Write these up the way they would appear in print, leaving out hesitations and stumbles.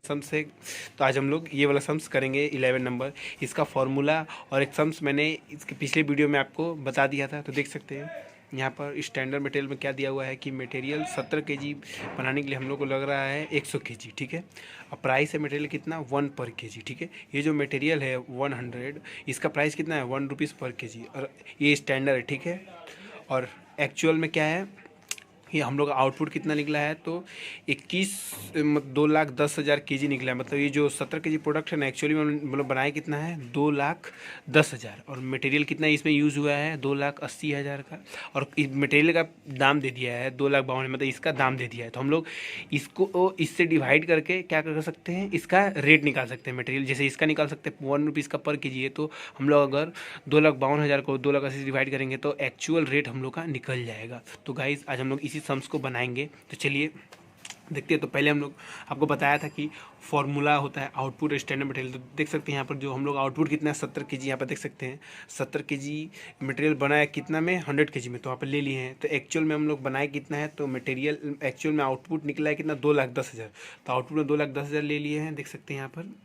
Sums है। तो आज हम लोग ये वाला सम्स करेंगे 11 नंबर, इसका फॉर्मूला और एक सम्स मैंने इसके पिछले वीडियो में आपको बता दिया था। तो देख सकते हैं यहाँ पर स्टैंडर्ड मटेरियल में क्या दिया हुआ है कि मटेरियल 70 केजी बनाने के लिए हम लोग को लग रहा है 100 केजी, ठीक है। और प्राइस है मटेरियल कितना 1 पर केजी, ठीक है। ये जो मटेरियल है 100, इसका प्राइस कितना है 1 रुपीज़ पर केजी, और ये स्टैंडर्ड है, ठीक है। और एक्चुअल में क्या है, ये हम लोग का आउटपुट कितना निकला है तो 2,10,000 केजी निकला है। मतलब ये जो 70 केजी प्रोडक्ट है ना, एक्चुअली में मतलब बनाया कितना है 2,10,000, और मटेरियल कितना इसमें यूज़ हुआ है 2,80,000 का, और इस मटेरियल का दाम दे दिया है 2,52,000, मतलब इसका दाम दे दिया है। तो हम लोग इसको इससे डिवाइड करके क्या कर सकते हैं, इसका रेट निकाल सकते हैं। मटेरियल जैसे इसका निकाल सकते हैं 1 रुपीज़ का पर केजी है, तो हम लोग अगर 2,52,000 को 2,80,000 से डिवाइड करेंगे तो एक्चुअल रेट हम लोग का निकल जाएगा। तो गाइस आज हम लोग इसी सम्स को बनाएंगे। तो चलिए देखते हैं। तो पहले हम लोग आपको बताया था कि फॉर्मूला होता है आउटपुट स्टैंडर्ड मटेरियल। तो देख सकते हैं यहाँ पर जो हम लोग आउटपुट कितना है 70 केजी, यहाँ पर देख सकते हैं 70 केजी मटेरियल बनाया कितना में 100 केजी में, तो यहाँ पर ले लिए हैं। तो एक्चुअल में हम लोग बनाए कितना है, तो मटेरियल एक्चुअल में आउटपुट निकला है कितना 2,10,000, तो आउटपुट में 2,10,000 ले लिए हैं, देख सकते हैं यहाँ पर।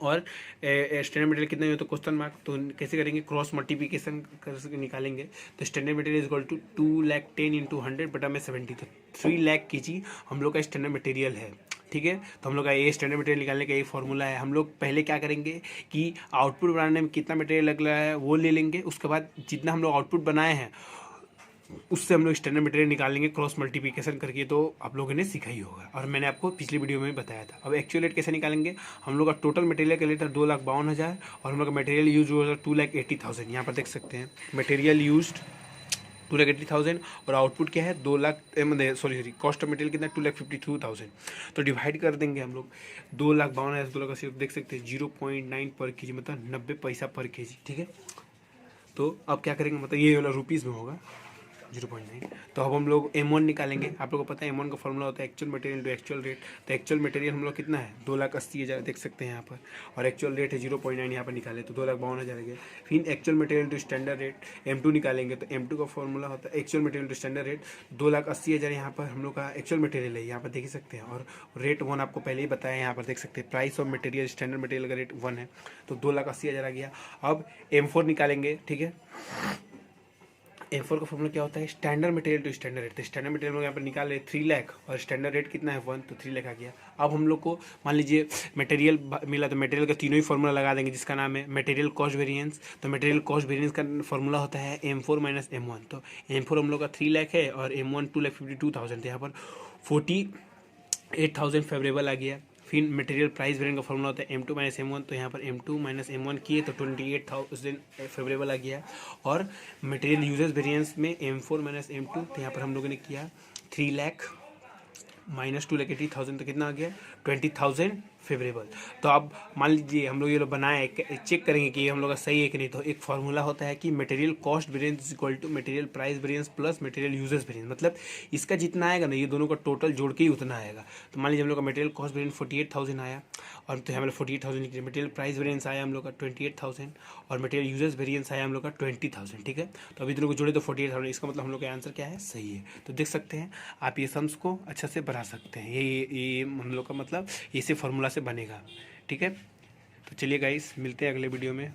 और स्टैंडर्ड मटेरियल कितना है तो क्वेश्चन मार्क, तो कैसे करेंगे, क्रॉस मल्टीप्लिकेशन कर निकालेंगे। तो standard material equal to 2,10,000 into 100/70, तो 3,00,000 केजी हम लोग का स्टैंडर्ड मटेरियल है, ठीक है। तो हम लोग का ये स्टैंडर्ड मटेरियल निकालने का ये फॉर्मूला है। हम लोग पहले क्या करेंगे कि आउटपुट बनाने में कितना मटेरियल लग रहा है वो ले लेंगे, उसके बाद जितना हम लोग आउटपुट बनाए हैं उससे हम लोग स्टैंडर्ड मटेरियल निकालेंगे क्रॉस मल्टीप्लिकेशन करके। तो आप लोगों ने सीखा ही होगा और मैंने आपको पिछली वीडियो में बताया था। अब एक्चुअल रेट कैसे निकालेंगे, हम लोग का टोटल मटेरियल का रेट है 2,52,000, और हम लोग का मटेरियल यूज हुआ 2,80,000। यहाँ पर देख सकते हैं मटेरियल यूज 2,80,000 और आउटपुट क्या है 2 lakh, sorry cost of material कितना 2,52,000। तो डिवाइड कर देंगे हम लोग 2,52,000 2,80,000, देख सकते हैं 0.9 पर केजी, मतलब 90 पैसा पर केजी, ठीक है। तो अब क्या करेंगे, मतलब ये वाला रुपीज़ में होगा 0.9। तो अब हम लोग M1 निकालेंगे। आप लोगों को पता है M1 का फॉर्मूला होता है actual material to actual rate. तो एक्चुअल मटेरियल हम लोग कितना है 2,80,000, देख सकते हैं यहाँ पर, और एक्चुअल रेट है 0.9, यहाँ पर निकाले तो 2,52,000 आ गया। फिर actual material to standard rate M2 निकालेंगे। तो M2 का फॉर्मूला होता है actual material to standard rate 2,80,000, यहाँ पर हम लोग का एक्चुअल मटेरियल है, यहाँ पर देख सकते हैं। और रेट 1 आपको पहले ही बताया, यहाँ पर देख सकते हैं price of material standard material का रेट 1 है, तो 2,80,000 आ गया। अब M4 निकालेंगे, ठीक है। M4 का फॉर्मूला क्या होता है standard material to standard rate. तो स्टैंडर्ड मटेरियल में यहाँ पर निकाल रहे 3,00,000 और स्टैंडर्ड रेट कितना है 1, तो 3,00,000 आ गया। अब हम लोग को मान लीजिए मटेरियल मिला, तो मटेरियल का तीनों ही फॉर्मूला लगा देंगे जिसका नाम है मटेरियल कॉस्ट वेरिएंस। तो मटेरियल कॉस्ट वेरिएंस का फॉर्मूला होता है M4 माइनस M1। तो M4 हम लोग का 3,00,000 है और M1 2,52,000, तो यहाँ पर 48,000 फेवरेबल आ गया। फिर मटेरियल प्राइस वेरिएंस का फॉर्मूला होता है M2 माइनस M1, तो यहाँ पर M2 माइनस M1 किए तो 28,000 फेवरेबल आ गया। और मटेरियल यूजेस वेरिएंस में M4 माइनस M2, तो यहाँ पर हम लोगों ने किया 3,00,000 माइनस 2,80,000, तो कितना आ गया 20,000 फेवरेबल। तो अब मान लीजिए हम लोग ये लोग बनाए, चेक करेंगे कि हम लोग का सही है कि नहीं। तो एक फार्मूला होता है कि material cost variance is equal to material price variance plus material usages variance, मतलब इसका जितना आएगा ना ये दोनों का टोटल जोड़ के ही उतना आएगा। तो मान लीजिए हम लोग का मटेरियल कॉस्ट वेरिएंस 48,000 आया, और तो हमारे 48,000 निकले। मटेरियल प्राइस वेरिएंस आया हम लोग का 28,000, और मटेरियल यूजेस वेरिएंस आया हम लोग का 20,000, ठीक है। तो अभी दोनों को जोड़े तो 48,000, इसका मतलब हम लोग का आंसर क्या है सही है। तो देख सकते हैं आप ये सम्स को अच्छा से बना सकते हैं। ये हम लोग का मतलब इसी फार्मूला से बनेगा, ठीक है। तो चलिए गाइस मिलते हैं अगले वीडियो में।